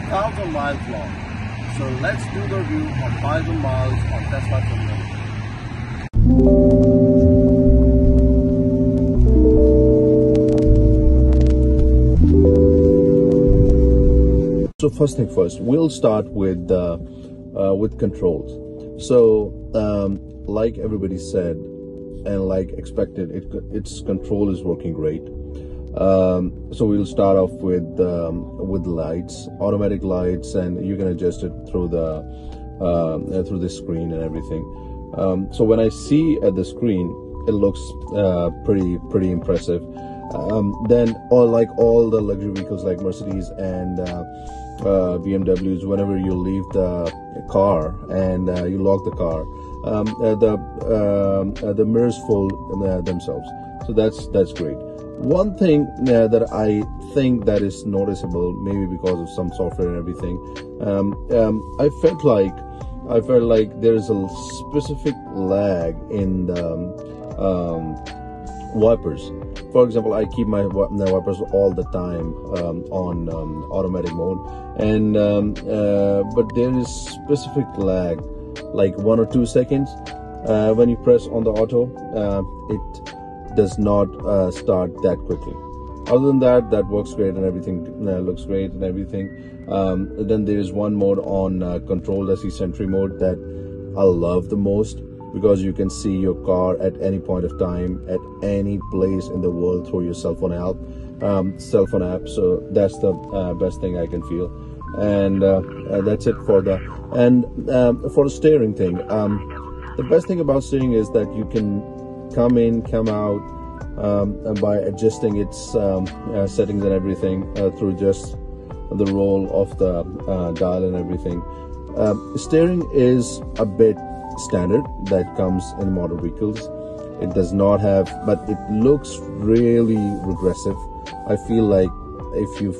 1,000 miles long. So let's do the review of 1,000 miles on Tesla 2020. So first thing first, we'll start with controls. So like everybody said and like expected, its control is working great. So we'll start off with lights, automatic lights, and you can adjust it through the screen and everything. So when I see at the screen, it looks pretty impressive. Then all the luxury vehicles like Mercedes and BMWs, whenever you leave the car and you lock the car, the mirrors fold themselves. So that's great. One thing that I think that is noticeable, maybe because of some software and everything, I felt like there is a specific lag in the wipers. For example, I keep my wipers all the time on automatic mode, and but there is specific lag, like 1 or 2 seconds when you press on the auto. It does not start that quickly. Other than that works great and everything looks great and everything. Then there is one mode on control, that's the Sentry mode, that I love the most, because you can see your car at any point of time, at any place in the world through your cell phone app. So that's the best thing I can feel. And that's it for the steering thing. The best thing about steering is that you can come in, come out by adjusting its settings and everything through just the roll of the dial and everything. Steering is a bit standard that comes in modern vehicles. It does not have, but it looks really regressive. I feel like if you've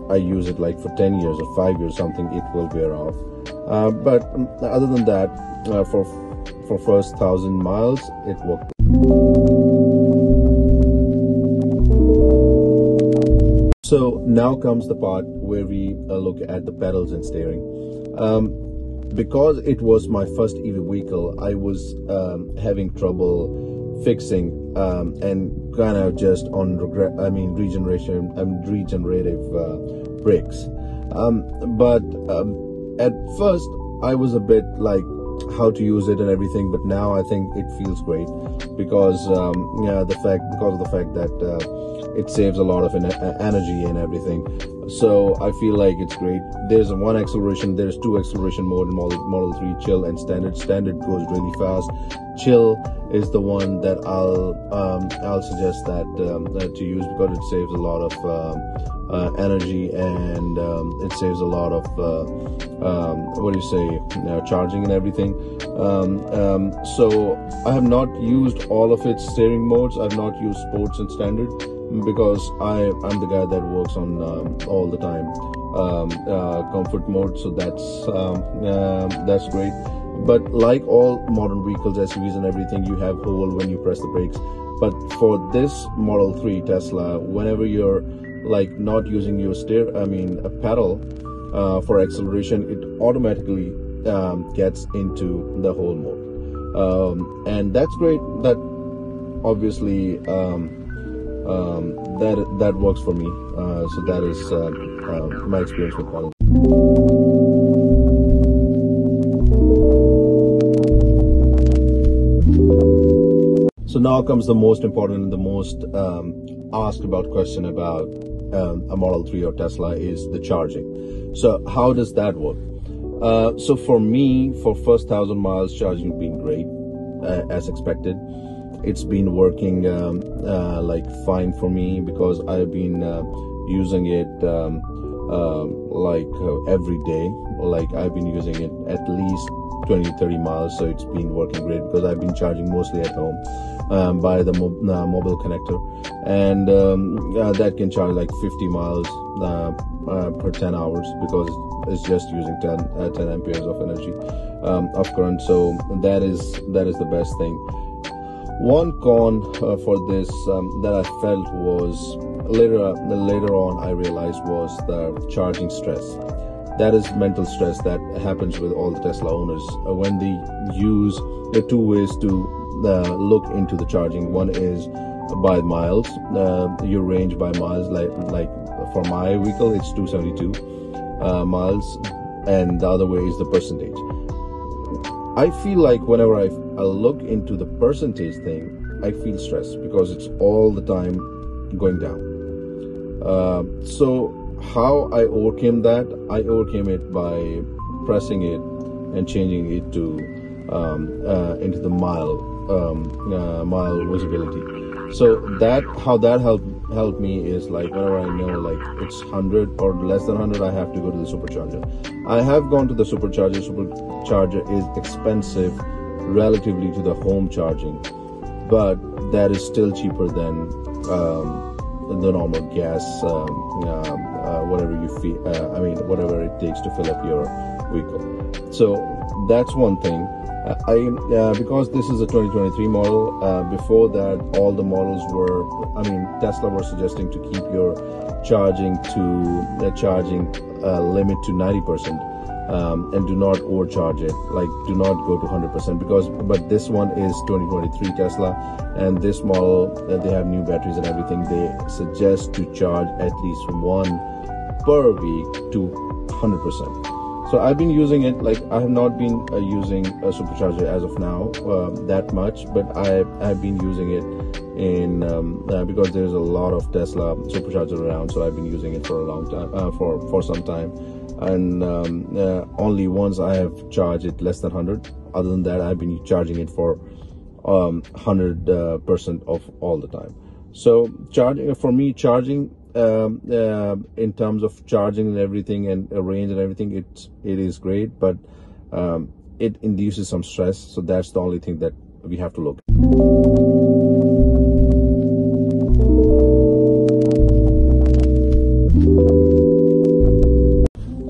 I use it like for 10 years or 5 years something, it will wear off. But other than that, for first 1,000 miles, it worked. So now comes the part where we look at the pedals and steering. Because it was my first EV vehicle, I was having trouble fixing and kind of just on regenerative brakes. But at first I was a bit like how to use it and everything, but now I think it feels great because because of the fact that it saves a lot of energy and everything. So I feel like it's great. There's one acceleration, there's 2 acceleration mode in Model 3, chill and standard. Standard goes really fast. Chill is the one that I'll suggest that to use, because it saves a lot of energy, and it saves a lot of charging and everything. So I have not used all of its steering modes. I've not used sports and standard, because I'm the guy that works on all the time comfort mode. So that's great. But like all modern vehicles, SUVs and everything, you have hold when you press the brakes. But for this Model 3 Tesla, whenever you're like not using your a pedal for acceleration, it automatically gets into the hold mode, and that's great. That obviously that works for me. So that is my experience with Model 3. So now comes the most important and the most asked about question about a Model 3 or Tesla is the charging. So how does that work? So for me, for first 1,000 miles, charging has been great, as expected. It's been working like fine for me, because I've been using it every day. Like I've been using it at least 20-30 miles, so it's been working great, because I've been charging mostly at home by the mobile connector, and that can charge like 50 miles per 10 hours, because it's just using 10 amperes of energy of current. So that is the best thing. One con for this that I felt was later on I realized was the charging stress. That is mental stress that happens with all the Tesla owners when they use the two ways to look into the charging. One is by miles, your range by miles. Like for my vehicle, it's 272 miles, and the other way is the percentage. I feel like whenever I look into the percentage thing, I feel stressed because it's all the time going down. So how I overcame that? I overcame it by pressing it and changing it to into the mile visibility. So how that helped me is like whenever I know like it's 100 or less than 100, I have to go to the supercharger. I have gone to the supercharger. Supercharger is expensive relatively to the home charging, but that is still cheaper than the normal gas, whatever you feel. Whatever it takes to fill up your vehicle. So that's one thing. Because this is a 2023 model. Before that, all the models were. Tesla were suggesting to keep your charging limit to 90%. And do not overcharge it, like do not go to 100%, but this one is 2023 Tesla, and this model they have new batteries and everything. They suggest to charge at least one per week to 100%. So I've been using it. Like I have not been using a supercharger as of now that much, but I've been using it in because there's a lot of Tesla superchargers around, so I've been using it for a long time, for some time. And only once I have charged it less than 100. Other than that, I've been charging it for 100% of all the time. So charging for me, in terms of charging and everything and range and everything, it is great, but it induces some stress. So that's the only thing that we have to look at.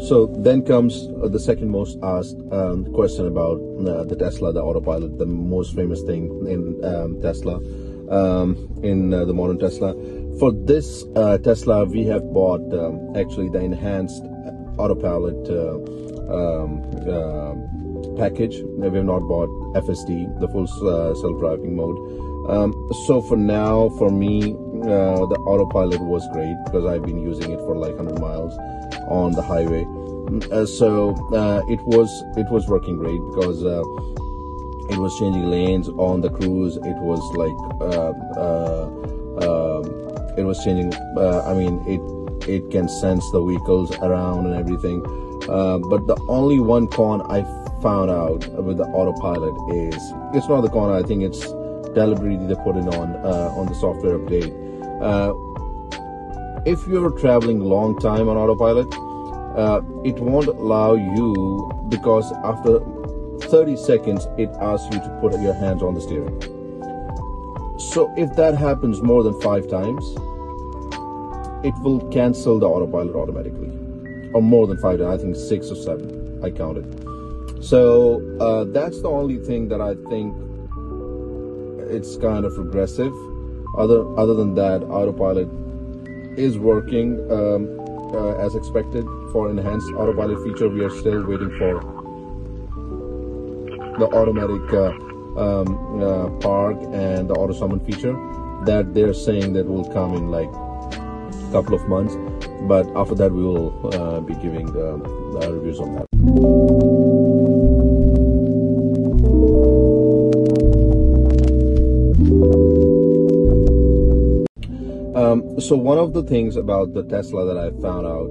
So then comes the second most asked question about the Tesla, the autopilot, the most famous thing in Tesla, in the modern Tesla. For this Tesla, we have bought actually the enhanced autopilot package. We have not bought FSD, the full self-driving mode. So for now, for me, the autopilot was great because I've been using it for like 100 miles on the highway. So it was working great because it was changing lanes on the cruise. It was like it was changing. It can sense the vehicles around and everything. But the only one con I found out with the autopilot is, it's not the con. I think it's deliberately they put it on the software update. If you're traveling long time on autopilot, it won't allow you, because after 30 seconds it asks you to put your hands on the steering. So if that happens more than 5 times, it will cancel the autopilot automatically, or more than 5 times. I think 6 or 7 I counted. So that's the only thing that I think it's kind of regressive. Other than that, autopilot is working as expected. For enhanced autopilot feature, we are still waiting for the automatic park and the auto summon feature that they're saying that will come in like a couple of months. But after that, we will be giving the reviews on that. So one of the things about the Tesla that I found out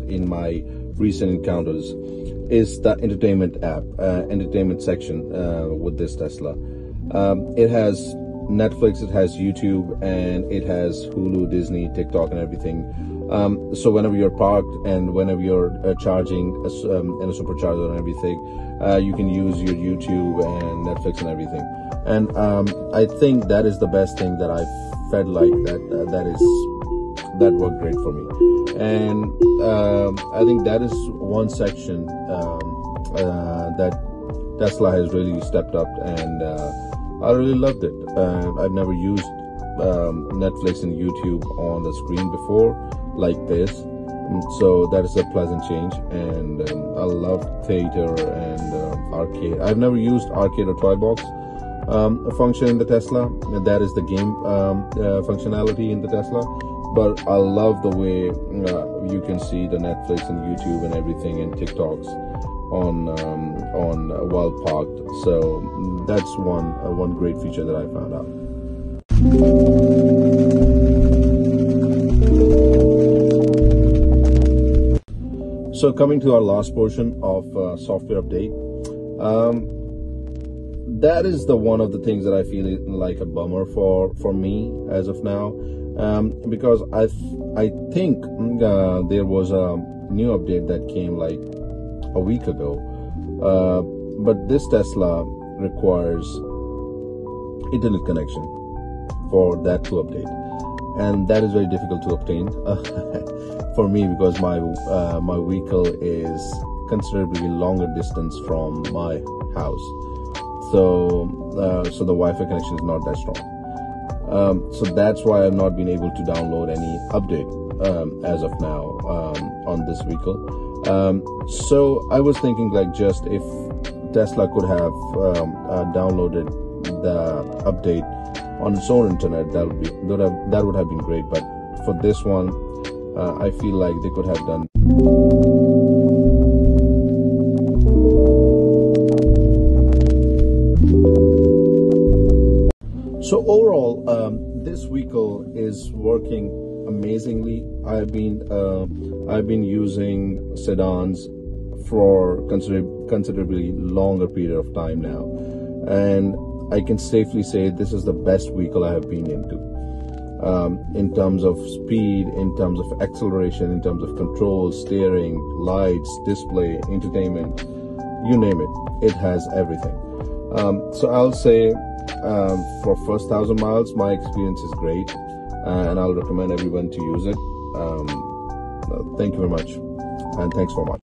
in my recent encounters is the entertainment app, entertainment section with this Tesla. It has Netflix, it has YouTube, and it has Hulu, Disney, TikTok, and everything. So whenever you're parked and whenever you're charging in a supercharger and everything, you can use your YouTube and Netflix and everything. And I think that is the best thing that I felt like that worked great for me. And I think that is one section that Tesla has really stepped up, and I really loved it. I've never used Netflix and YouTube on the screen before, like this. So that is a pleasant change, and I love theater and arcade. I've never used arcade or toy box function in the Tesla. That is the game functionality in the Tesla. But I love the way you can see the Netflix and YouTube and everything and TikToks on while parked. So that's one great feature that I found out. So coming to our last portion of software update, that is the one of the things that I feel like a bummer for me as of now, because I think there was a new update that came like a week ago, but this Tesla requires internet connection for that to update, and that is very difficult to obtain for me, because my vehicle is considerably longer distance from my house, so the Wi-Fi connection is not that strong. So that's why I've not been able to download any update as of now on this vehicle. So I was thinking, like, just if Tesla could have downloaded the update on its own internet, that would have been great. But for this one, I feel like they could have done. So overall, this vehicle is working amazingly. I've been using sedans for considerably longer period of time now, and I can safely say this is the best vehicle I have been into, in terms of speed, in terms of acceleration, in terms of control, steering, lights, display, entertainment, you name it, it has everything. So I'll say for first 1,000 miles, my experience is great, and I'll recommend everyone to use it. Thank you very much, and thanks for watching.